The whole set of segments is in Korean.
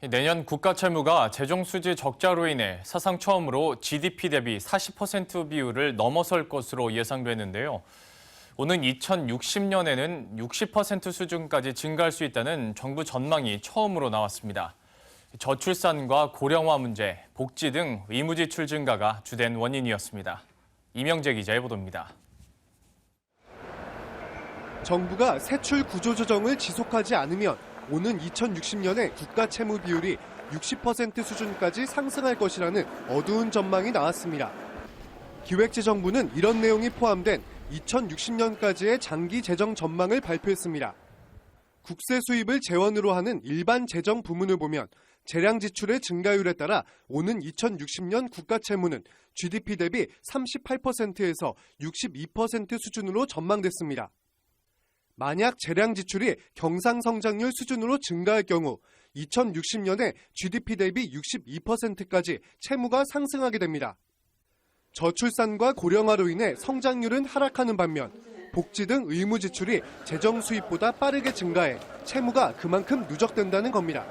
내년 국가 채무가 재정 수지 적자로 인해 사상 처음으로 GDP 대비 40% 비율을 넘어설 것으로 예상되는데요. 오는 2060년에는 60% 수준까지 증가할 수 있다는 정부 전망이 처음으로 나왔습니다. 저출산과 고령화 문제, 복지 등 의무 지출 증가가 주된 원인이었습니다. 이명재 기자의 보도입니다. 정부가 세출 구조 조정을 지속하지 않으면 오는 2060년에 국가 채무 비율이 60% 수준까지 상승할 것이라는 어두운 전망이 나왔습니다. 기획재정부는 이런 내용이 포함된 2060년까지의 장기 재정 전망을 발표했습니다. 국세 수입을 재원으로 하는 일반 재정 부문을 보면 재량 지출의 증가율에 따라 오는 2060년 국가 채무는 GDP 대비 38%에서 62% 수준으로 전망됐습니다. 만약 재량 지출이 경상성장률 수준으로 증가할 경우 2060년에 GDP 대비 62%까지 채무가 상승하게 됩니다. 저출산과 고령화로 인해 성장률은 하락하는 반면 복지 등 의무 지출이 재정 수입보다 빠르게 증가해 채무가 그만큼 누적된다는 겁니다.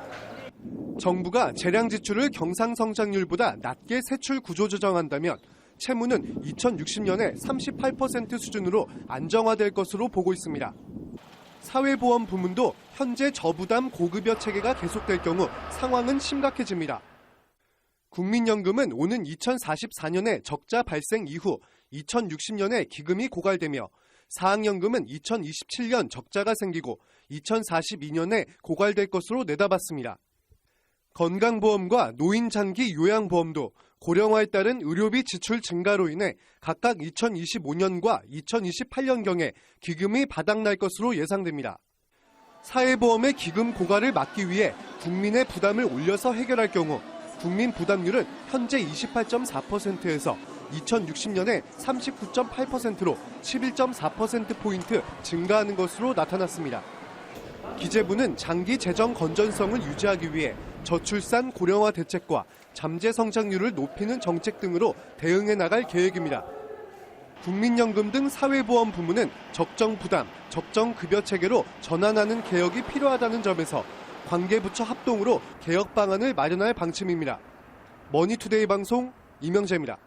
정부가 재량 지출을 경상성장률보다 낮게 세출 구조 조정한다면 채무는 2060년에 38% 수준으로 안정화될 것으로 보고 있습니다. 사회보험 부문도 현재 저부담 고급여 체계가 계속될 경우 상황은 심각해집니다. 국민연금은 오는 2044년에 적자 발생 이후 2060년에 기금이 고갈되며 사학연금은 2027년 적자가 생기고 2042년에 고갈될 것으로 내다봤습니다. 건강보험과 노인장기 요양보험도 고령화에 따른 의료비 지출 증가로 인해 각각 2025년과 2028년경에 기금이 바닥날 것으로 예상됩니다. 사회보험의 기금 고갈을 막기 위해 국민의 부담을 올려서 해결할 경우 국민 부담률은 현재 28.4%에서 2060년에 39.8%로 11.4%포인트 증가하는 것으로 나타났습니다. 기재부는 장기 재정 건전성을 유지하기 위해 저출산 고령화 대책과 잠재 성장률을 높이는 정책 등으로 대응해 나갈 계획입니다. 국민연금 등 사회보험 부문은 적정 부담, 적정 급여 체계로 전환하는 개혁이 필요하다는 점에서 관계부처 합동으로 개혁 방안을 마련할 방침입니다. 머니투데이 방송 이명재입니다.